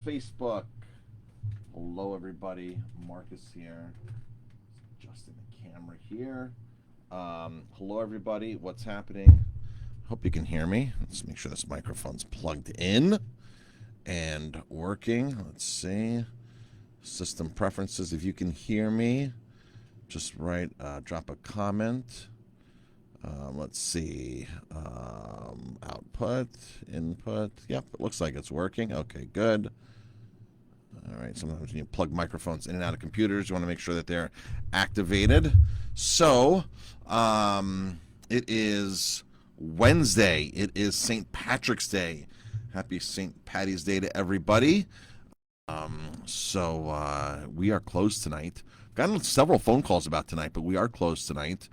Facebook. Hello, everybody. Marcus here. Adjusting the camera here. Hello, everybody. What's happening? Hope you can hear me. Let's make sure this microphone's plugged in and working. Let's see. System preferences. If you can hear me, just drop a comment. Let's see. Output, input. Yep, it looks like it's working. Okay, good. All right, sometimes when you plug microphones in and out of computers, you want to make sure that they're activated. So, it is Wednesday. It is St. Patrick's Day. Happy St. Patty's Day to everybody. We are closed tonight. Gotten several phone calls about tonight, but we are closed tonight.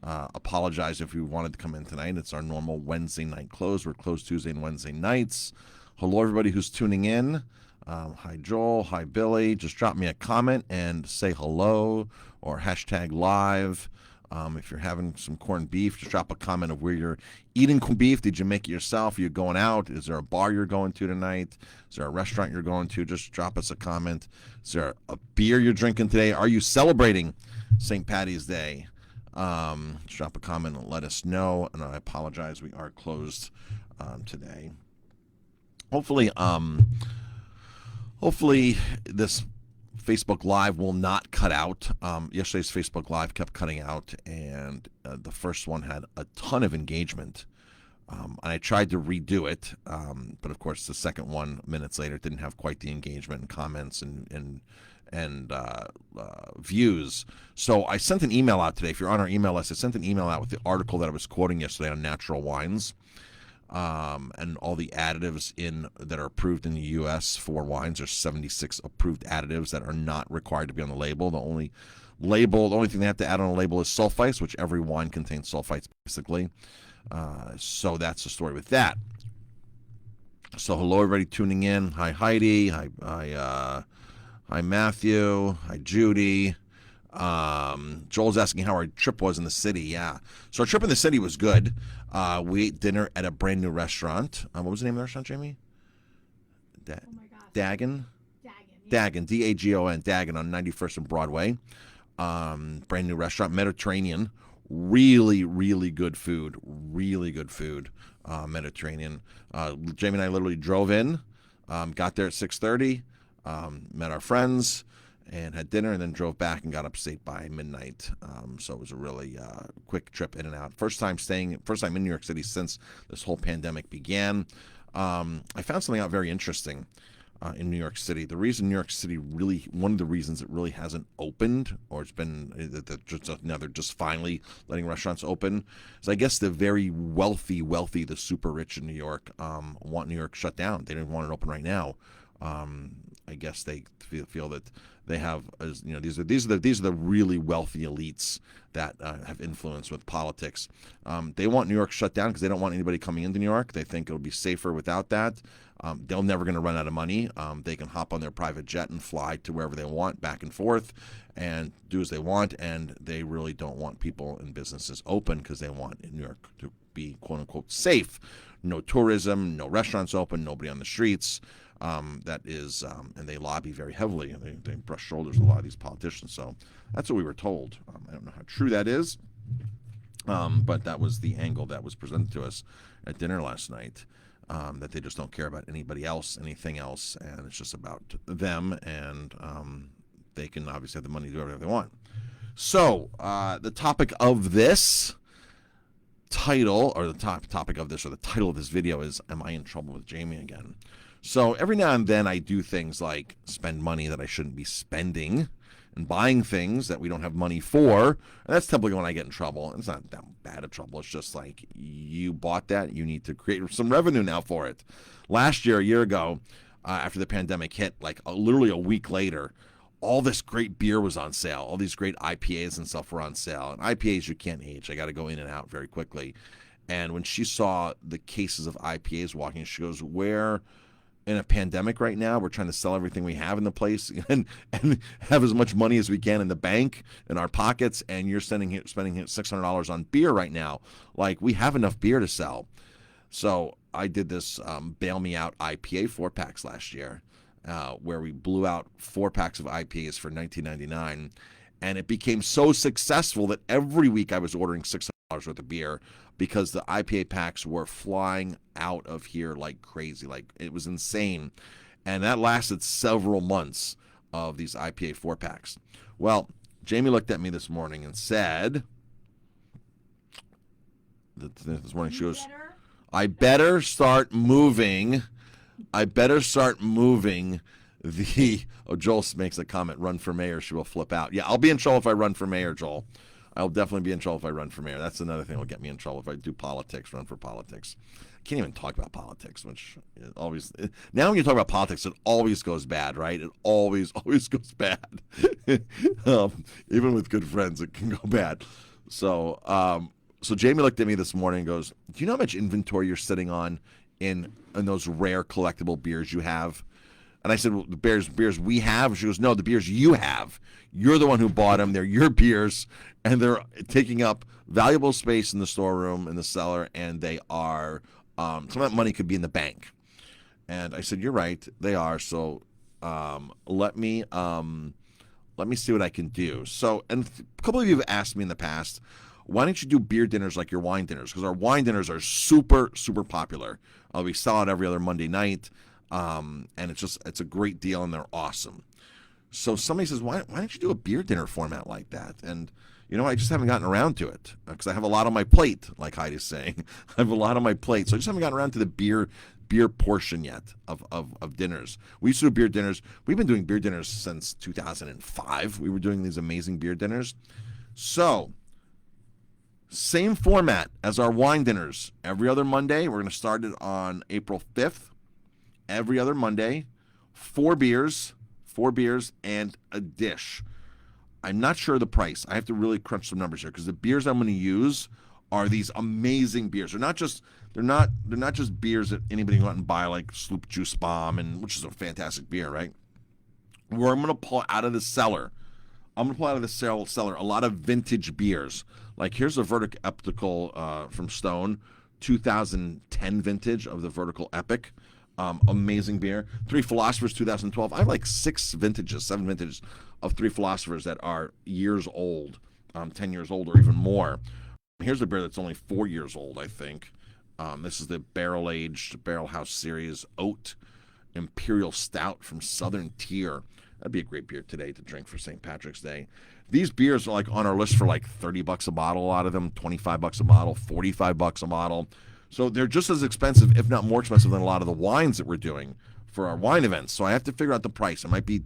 Apologize if you wanted to come in tonight. It's our normal Wednesday night close. We're closed Tuesday and Wednesday nights. Hello, everybody who's tuning in. Hi, Joel. Hi, Billy. Just drop me a comment and say hello or hashtag live. If you're having some corned beef, just drop a comment of where you're eating corned beef. Did you make it yourself? Are you going out? Is there a bar you're going to tonight? Is there a restaurant you're going to? Just drop us a comment. Is there a beer you're drinking today? Are you celebrating St. Patty's Day? Just drop a comment and let us know. And I apologize, we are closed today. Hopefully this Facebook Live will not cut out. Yesterday's Facebook Live kept cutting out, and the first one had a ton of engagement. And I tried to redo it, but of course the second one, minutes later, didn't have quite the engagement and comments and views. So I sent an email out today. If you're on our email list, I sent an email out with the article that I was quoting yesterday on natural wines. And all the additives that are approved in the U.S. for wines. There's 76 approved additives that are not required to be on the label. The only thing they have to add on a label is sulfites, which every wine contains sulfites basically. So that's the story with that. So hello everybody tuning in. Hi Heidi. Hi Matthew. Hi Judy. Joel's asking how our trip was in the city. Yeah. So our trip in the city was good. We ate dinner at a brand new restaurant. What was the name of the restaurant, Jamie? Oh my gosh. Dagon. Yeah. Dagon. Dagon. Dagon on 91st and Broadway. Brand new restaurant, Mediterranean. Really, really good food. Really good food. Mediterranean. Jamie and I literally drove in, got there at 6:30, met our friends, and had dinner, and then drove back and got upstate by midnight. So it was a really quick trip in and out. First time in New York City since this whole pandemic began. I found something out very interesting in New York City. The reason New York City one of the reasons it really hasn't opened, or it's been they're just finally letting restaurants open, is I guess the very wealthy, the super rich in New York want New York shut down. They didn't want it open right now. I guess they feel that they have, these are the really wealthy elites that have influence with politics. They want New York shut down because they don't want anybody coming into New York. They think it'll be safer without that. They're never going to run out of money. They can hop on their private jet and fly to wherever they want, back and forth, and do as they want. And they really don't want people and businesses open because they want New York to be quote unquote safe. No tourism, no restaurants open, nobody on the streets. And they lobby very heavily, and they brush shoulders with a lot of these politicians. So that's what we were told. I don't know how true that is, but that was the angle that was presented to us at dinner last night. That they just don't care about anybody else, anything else, and it's just about them, and they can obviously have the money to do whatever they want. So the topic of this title, or the topic of this, or the title of this video is, Am I in Trouble with Jamie Again? So every now and then I do things like spend money that I shouldn't be spending and buying things that we don't have money for. And that's typically when I get in trouble. It's not that bad of trouble. It's just like, you bought that, you need to create some revenue now for it. Last year, a year ago, after the pandemic hit, literally a week later, all this great beer was on sale. All these great IPAs and stuff were on sale. And IPAs you can't age. I got to go in and out very quickly. And when she saw the cases of IPAs walking, she goes, where in a pandemic right now, we're trying to sell everything we have in the place and have as much money as we can in the bank, in our pockets, and you're spending $600 on beer right now. Like, we have enough beer to sell. So I did this Bail Me Out IPA 4-packs last year. where we blew out 4 packs of IPAs for $19.99, and it became so successful that every week I was ordering $600 worth of beer because the IPA packs were flying out of here like crazy. Like, it was insane. And that lasted several months of these IPA 4-packs. Well, Jamie looked at me this morning and said, this morning she goes, I better start moving the, oh, Joel makes a comment, run for mayor, she will flip out. Yeah, I'll be in trouble if I run for mayor, Joel. I'll definitely be in trouble if I run for mayor. That's another thing that will get me in trouble if I do politics, run for politics. I can't even talk about politics, which always, now when you talk about politics, it always goes bad, right? It always goes bad. Even with good friends, it can go bad. So, so Jamie looked at me this morning and goes, do you know how much inventory you're sitting on in those rare collectible beers you have? And I said, well, the beers we have? She goes, no, the beers you have. You're the one who bought them. They're your beers, and they're taking up valuable space in the storeroom, in the cellar, and they are, some of that money could be in the bank. And I said, you're right, they are. So let me see what I can do. So, and a couple of you have asked me in the past, why don't you do beer dinners like your wine dinners? Because our wine dinners are super, super popular. We sell it every other Monday night. And it's a great deal, and they're awesome. So somebody says, why don't you do a beer dinner format like that? And I just haven't gotten around to it because I have a lot on my plate, like Heidi's saying. I have a lot on my plate, so I just haven't gotten around to the beer portion yet of dinners. We used to do beer dinners. We've been doing beer dinners since 2005. We were doing these amazing beer dinners. So same format as our wine dinners. Every other Monday, we're going to start it on April 5th. Every other Monday, 4 beers and a dish. I'm not sure of the price. I have to really crunch some numbers here because the beers I'm going to use are these amazing beers. They're not just beers that anybody can go out and buy, like Sloop Juice Bomb, and which is a fantastic beer, right? Where I'm going to pull out of the cellar. I'm going to pull out of the cellar a lot of vintage beers. Like, here's a Vertical Epical from Stone, 2010 vintage of the Vertical Epic. Amazing beer. Three Philosophers 2012. I have like 7 vintages of Three Philosophers that are years old, 10 years old or even more. Here's a beer that's only 4 years old, I think. This is the barrel-aged Barrel House Series Oat Imperial Stout from Southern Tier. That'd be a great beer today to drink for St. Patrick's Day. These beers are like on our list for like $30 a bottle, a lot of them, $25 a bottle, $45 a bottle. So they're just as expensive, if not more expensive, than a lot of the wines that we're doing for our wine events. So I have to figure out the price. It might be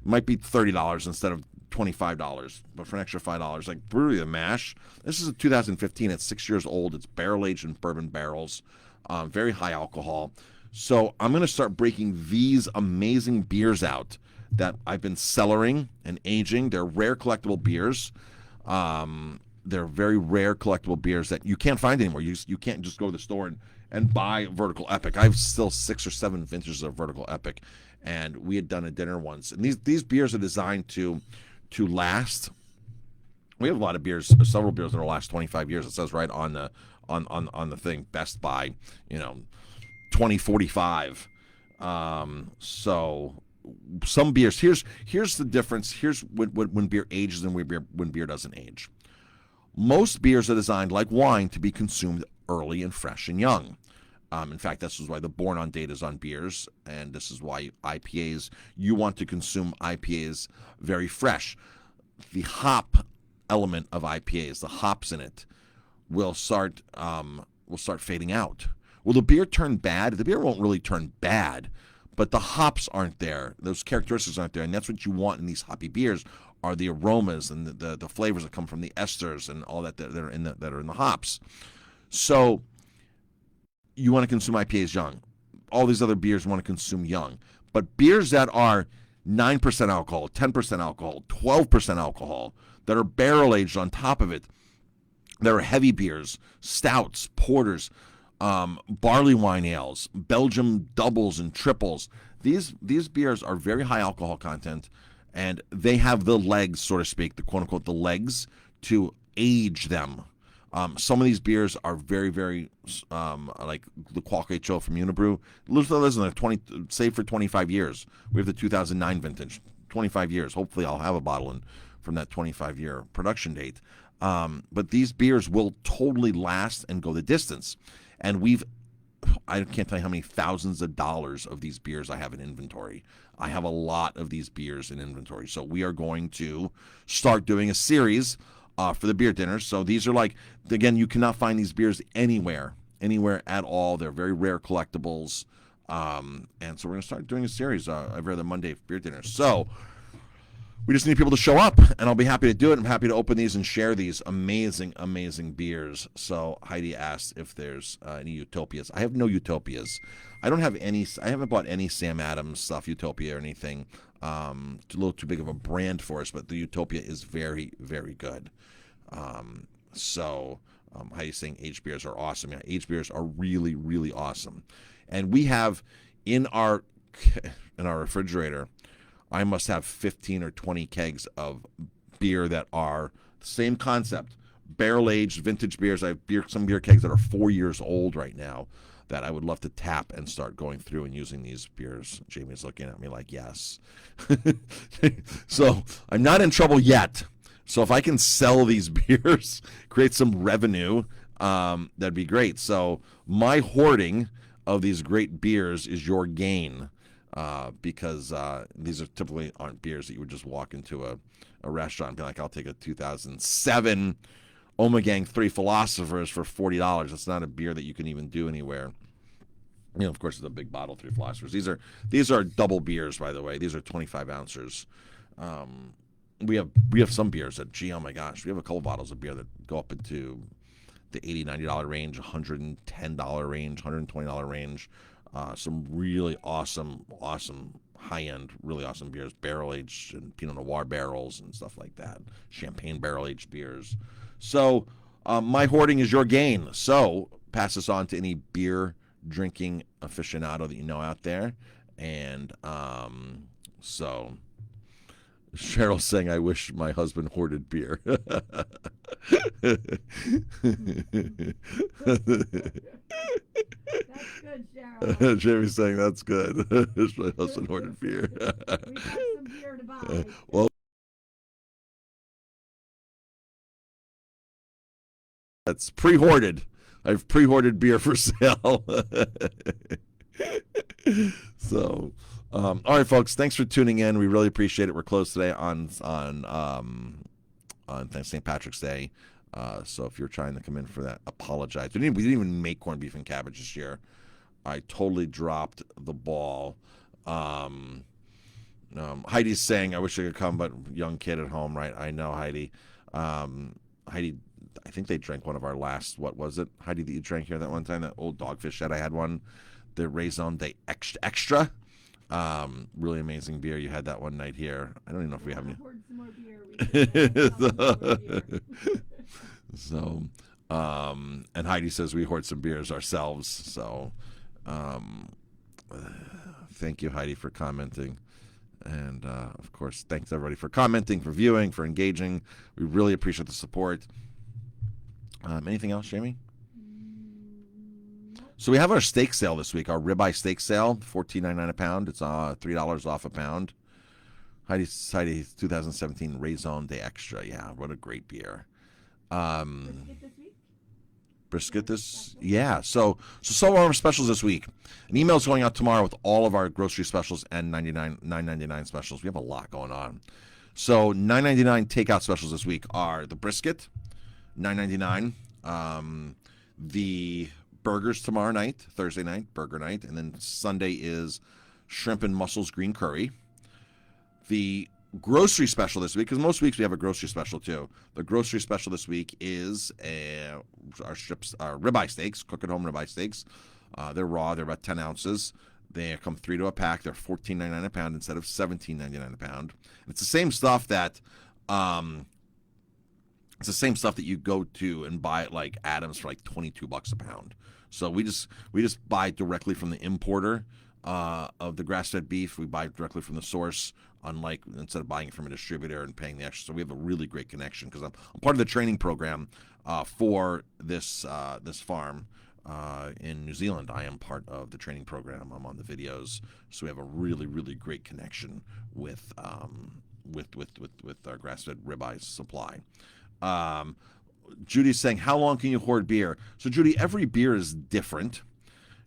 $30 instead of $25, but for an extra $5, like Brewery of Mash. This is a 2015. It's 6 years old. It's barrel aged in bourbon barrels, very high alcohol. So I'm going to start breaking these amazing beers out that I've been cellaring and aging. They're rare collectible beers. They're very rare collectible beers that you can't find anymore. You can't just go to the store and buy Vertical Epic. I have still 6 or 7 vintages of Vertical Epic, and we had done a dinner once. And these beers are designed to last. We have a lot of beers, several beers that will last 25 years. It says right on the thing, best by 2045. So some beers. Here's the difference. Here's when beer ages and when beer doesn't age. Most beers are designed, like wine, to be consumed early and fresh and young. In fact, this is why the born on date is on beers, and this is why IPAs, you want to consume IPAs very fresh. The hop element of IPAs, the hops in it, will start fading out. Will the beer turn bad? The beer won't really turn bad, but the hops aren't there. Those characteristics aren't there, and that's what you want in these hoppy beers. Are the aromas and the flavors that come from the esters and all that are in the hops. So you want to consume IPAs young. All these other beers want to consume young. But beers that are 9% alcohol, 10% alcohol, 12% alcohol, that are barrel aged on top of it, that are heavy beers, stouts, porters, barley wine ales, Belgium doubles and triples. These beers are very high alcohol content. And they have the legs, so to speak, the quote-unquote, the legs to age them. Some of these beers are very, very like the Qualque Cho from Unibrew. Listen, they're 20, saved for 25 years. We have the 2009 vintage, 25 years. Hopefully, I'll have a bottle from that 25-year production date. But these beers will totally last and go the distance. And I can't tell you how many thousands of dollars of these beers I have in inventory. I have a lot of these beers in inventory. So we are going to start doing a series for the beer dinners. So these are like, again, you cannot find these beers anywhere at all. They're very rare collectibles. And so we're going to start doing a series every other Monday for beer dinners. So we just need people to show up, and I'll be happy to do it. I'm happy to open these and share these amazing, amazing beers. So Heidi asked if there's any Utopias. I have no Utopias. I don't have any. I haven't bought any Sam Adams stuff, Utopia or anything. It's a little too big of a brand for us, but the Utopia is very, very good. Heidi's saying aged beers are awesome. Yeah, aged beers are really, really awesome. And we have in our refrigerator, I must have 15 or 20 kegs of beer that are the same concept, barrel-aged vintage beers. I have some beer kegs that are 4 years old right now that I would love to tap and start going through and using these beers. Jamie's looking at me like, yes. So I'm not in trouble yet. So if I can sell these beers, create some revenue, that'd be great. So my hoarding of these great beers is your gain. Because these are typically aren't beers that you would just walk into a restaurant and be like, I'll take a 2007 Ommegang 3 Philosophers for $40. That's not a beer that you can even do anywhere. You know, of course, it's a big bottle, 3 Philosophers. These are double beers, by the way. These are 25 ounces. We have some beers that, oh my gosh, we have a couple bottles of beer that go up into the $80, $90 range, $110 range, $120 range. Some really awesome high-end, really awesome beers, barrel-aged and Pinot Noir barrels and stuff like that, champagne barrel-aged beers. So my hoarding is your gain. So pass this on to any beer drinking aficionado that you know out there. And so Cheryl's saying, I wish my husband hoarded beer. That's good, Cheryl. Jamie's saying that's good. Wish my husband hoarded beer. We got some beer to buy. Well, that's pre-hoarded. I've pre-hoarded beer for sale. So, all right, folks. Thanks for tuning in. We really appreciate it. We're closed today on St. Patrick's Day. So if you're trying to come in for that, apologize. We didn't even make corned beef and cabbage this year. I totally dropped the ball. Heidi's saying, I wish I could come, but young kid at home, right? I know, Heidi. Heidi, I think they drank one of our last, what was it, Heidi, that you drank here that one time? That old Dogfish Shed, I had one. The Raison de Extra. Really amazing beer. You had that one night here. I don't even know if we have any. Some more beer. So, and Heidi says we hoard some beers ourselves. So, thank you, Heidi, for commenting. And, of course, thanks, everybody, for commenting, for viewing, for engaging. We really appreciate the support. Anything else, Jamie? So we have our steak sale this week, our ribeye steak sale, $14.99 a pound. It's $3 off a pound. Heidi's 2017 Raison de Extra. Yeah, what a great beer. Brisket this, yeah. So some of our specials this week. An email's going out tomorrow with all of our grocery specials and $9.99 specials. We have a lot going on. So $9.99 takeout specials this week are the brisket, $9.99. The burgers tomorrow night, Thursday night, burger night, and then Sunday is shrimp and mussels green curry. The grocery special this week, because most weeks we have a grocery special too. The grocery special this week is our ribeye steaks, cook at home ribeye steaks. They're raw. They're about 10 ounces. They come 3 to a pack. They're $14.99 a pound instead of $17.99 a pound. It's the same stuff that you go to and buy at like Adams for like $22 a pound. So we just buy directly from the importer. of the grass-fed beef. We buy directly from the source, unlike instead of buying it from a distributor and paying the extra. So we have a really great connection because I'm part of the training program for this farm in New Zealand. I am part of the training program. I'm on the videos, so we have a really, really great connection with our grass-fed ribeye supply. Judy's saying, how long can you hoard beer? So Judy, every beer is different.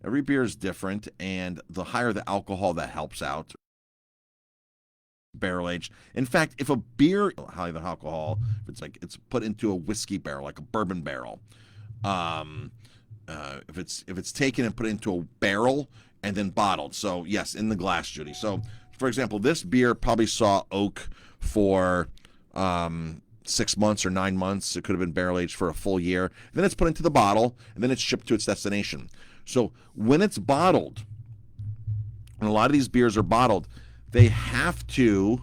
Every beer is different, and the higher the alcohol, that helps out. Barrel aged. In fact, if a beer high the alcohol, if it's put into a whiskey barrel, like a bourbon barrel, if it's taken and put into a barrel and then bottled. So yes, in the glass, Judy. So for example, this beer probably saw oak for 6 months or 9 months. It could have been barrel aged for a full year. And then it's put into the bottle, and then it's shipped to its destination. So when it's bottled, and a lot of these beers are bottled, they have to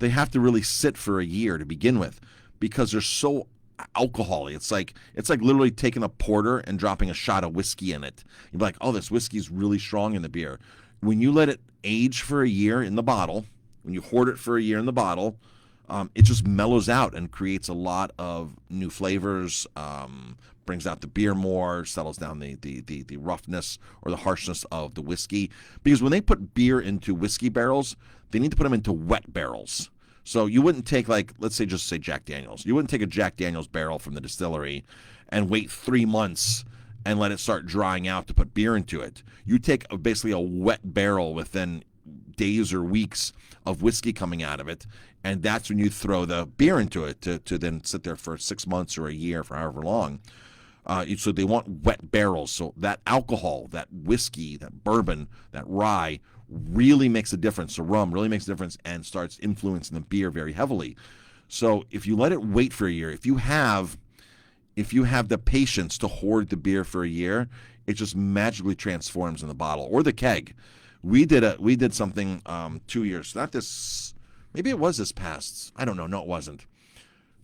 really sit for a year to begin with, because they're so alcoholic. It's like literally taking a porter and dropping a shot of whiskey in it. You're like, oh, this whiskey is really strong in the beer. When you let it age for a year in the bottle, when you hoard it for a year in the bottle, it just mellows out and creates a lot of new flavors, brings out the beer more, settles down the roughness or the harshness of the whiskey. Because when they put beer into whiskey barrels, they need to put them into wet barrels. So you wouldn't take, like, let's say, just say Jack Daniels. You wouldn't take a Jack Daniels barrel from the distillery and wait 3 months and let it start drying out to put beer into it. You take basically a wet barrel within days or weeks of whiskey coming out of it, and that's when you throw the beer into it to then sit there for 6 months or a year, for however long. So they want wet barrels. So that alcohol, that whiskey, that bourbon, that rye really makes a difference. The rum really makes a difference and starts influencing the beer very heavily. So if you let it wait for a year, if you have the patience to hoard the beer for a year, it just magically transforms in the bottle or the keg. We did something 2 years. Not this. Maybe it was this past. I don't know. No, it wasn't.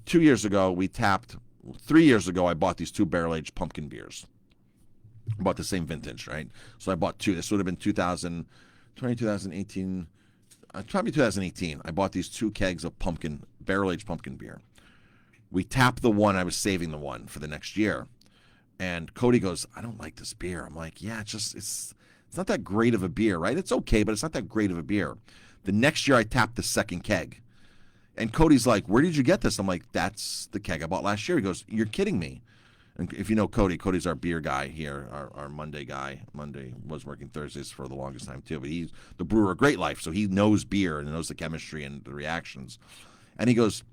2 years ago, we tapped. 3 years ago, I bought these 2 barrel-aged pumpkin beers. I bought the same vintage, right? So I bought 2. This would have been 2018, probably 2018. I bought these 2 kegs of barrel-aged pumpkin beer. We tapped the one. I was saving the one for the next year. And Cody goes, I don't like this beer. I'm like, yeah, it's not that great of a beer, right? It's okay, but it's not that great of a beer. The next year, I tapped the second keg. And Cody's like, where did you get this? I'm like, that's the keg I bought last year. He goes, you're kidding me. And if you know Cody, Cody's our beer guy here, our Monday guy. Monday was working Thursdays for the longest time too. But he's the brewer of Great Life, so he knows beer and knows the chemistry and the reactions. And he goes,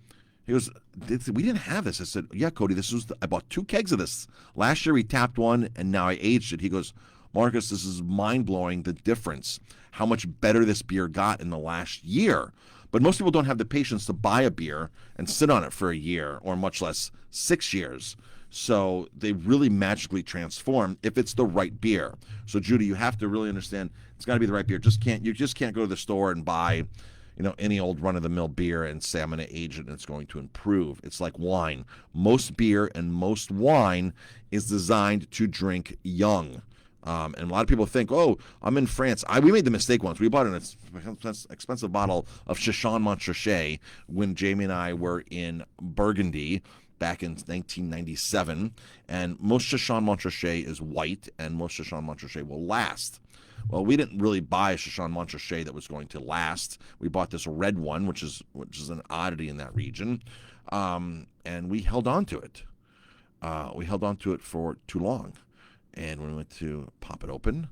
we didn't have this. I said, yeah, Cody, I bought 2 kegs of this. Last year we tapped one, and now I aged it. He goes, Marcus, this is mind-blowing, the difference, how much better this beer got in the last year. But most people don't have the patience to buy a beer and sit on it for a year, or much less 6 years. So they really magically transform if it's the right beer. So Judy, you have to really understand it's got to be the right beer. You just can't go to the store and buy, any old run-of-the-mill beer and say I'm going to age it and it's going to improve. It's like wine. Most beer and most wine is designed to drink young. And a lot of people think, oh, I'm in France. We made the mistake once. We bought an expensive bottle of Chachon Montrachet when Jamie and I were in Burgundy back in 1997. And most Chachon Montrachet is white, and most Chachon Montrachet will last. Well, we didn't really buy a Chachon Montrachet that was going to last. We bought this red one, which is an oddity in that region, and we held on to it. We held on to it for too long. And when we went to pop it open,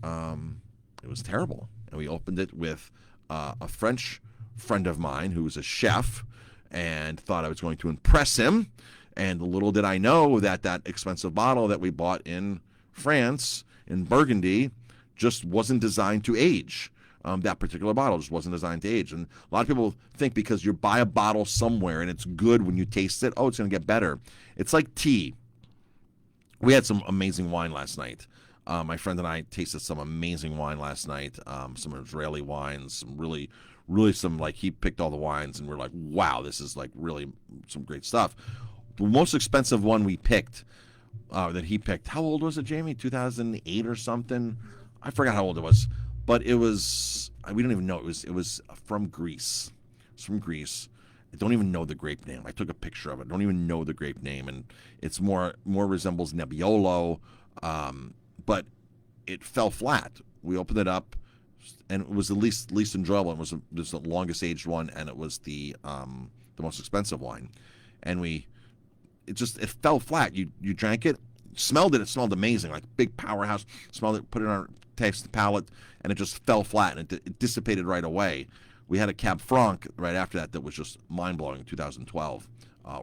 it was terrible. And we opened it with a French friend of mine who was a chef and thought I was going to impress him. And little did I know that expensive bottle that we bought in France, in Burgundy, just wasn't designed to age. That particular bottle just wasn't designed to age. And a lot of people think because you buy a bottle somewhere and it's good when you taste it, oh, it's going to get better. It's like tea. We had some amazing wine last night. My friend and I tasted some amazing wine last night, some Israeli wines, some really some, like, he picked all the wines, and we're like, wow, this is, like, really some great stuff. The most expensive one we picked, that he picked, how old was it, Jamie? 2008 or something? I forgot how old it was. but it was, we don't even know, it was from Greece. It's from Greece. I don't even know the grape name. I took a picture of it. I don't even know the grape name, and it's more resembles Nebbiolo, but it fell flat. We opened it up, and it was the least enjoyable. It was the longest aged one, and it was the most expensive wine. And it fell flat. You drank it, smelled it. It smelled amazing, like big powerhouse. Smelled it, put it on, taste the palate, and it just fell flat, and it dissipated right away. We had a Cab Franc right after that was just mind-blowing in 2012.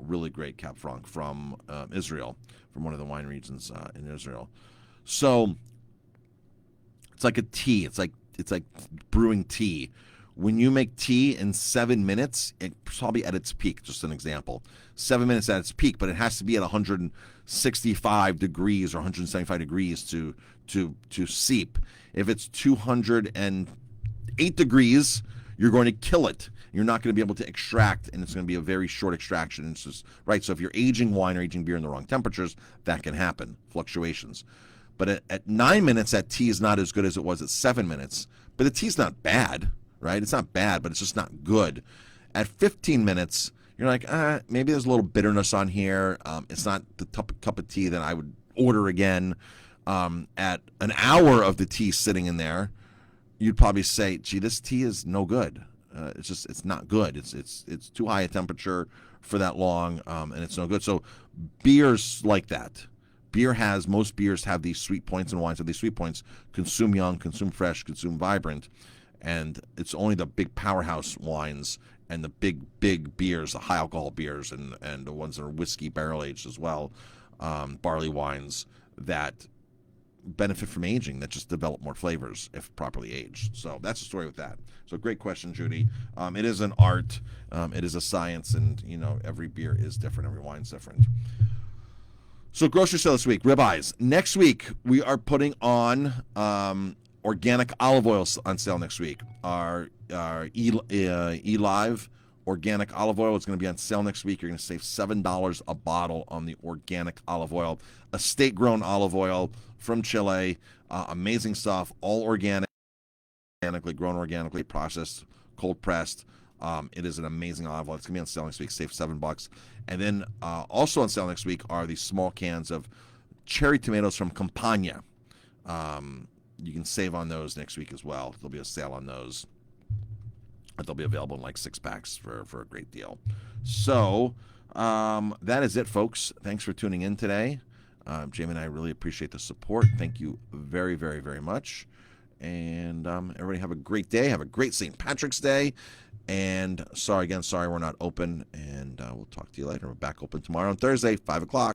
Really great Cab Franc from Israel, from one of the wine regions in Israel. So it's like a tea. It's like brewing tea. When you make tea in 7 minutes, it's probably at its peak, just an example. 7 minutes at its peak, but it has to be at 165 degrees or 175 degrees to seep. If it's 208 degrees, you're going to kill it. You're not going to be able to extract, and it's going to be a very short extraction. It's just, right, so if you're aging wine or aging beer in the wrong temperatures, that can happen, fluctuations. But at 9 minutes, that tea is not as good as it was at 7 minutes. But the tea's not bad, right? It's not bad, but it's just not good. At 15 minutes, you're like, maybe there's a little bitterness on here. It's not the cup of tea that I would order again. At an hour of the tea sitting in there, you'd probably say, gee, this tea is no good. It's not good. It's too high a temperature for that long, and it's no good. So beers like that. Most beers have these sweet points, and wines have these sweet points. Consume young, consume fresh, consume vibrant. And it's only the big powerhouse wines and the big beers, the high alcohol beers, and the ones that are whiskey barrel aged as well, barley wines, that benefit from aging, that just develop more flavors if properly aged. So that's the story with that. So great question, Judy. It is an art, it is a science, and every beer is different, every wine's different. So grocery sale this week, ribeyes. Next week we are putting on organic olive oil on sale next week. Our eLive organic olive oil is going to be on sale next week. You're going to save $7 a bottle on the organic olive oil. Estate-grown olive oil from Chile. Amazing stuff. All organically grown, organically processed, cold pressed. It is an amazing olive oil. It's going to be on sale next week. Save $7. And then also on sale next week are these small cans of cherry tomatoes from Campagna. You can save on those next week as well. There'll be a sale on those. They'll be available in like 6-packs for a great deal. So that is it, folks. Thanks for tuning in today. Jamie and I really appreciate the support. Thank you very, very, very much. And everybody have a great day. Have a great St. Patrick's Day. And sorry we're not open. And we'll talk to you later. We're back open tomorrow on Thursday, 5 o'clock.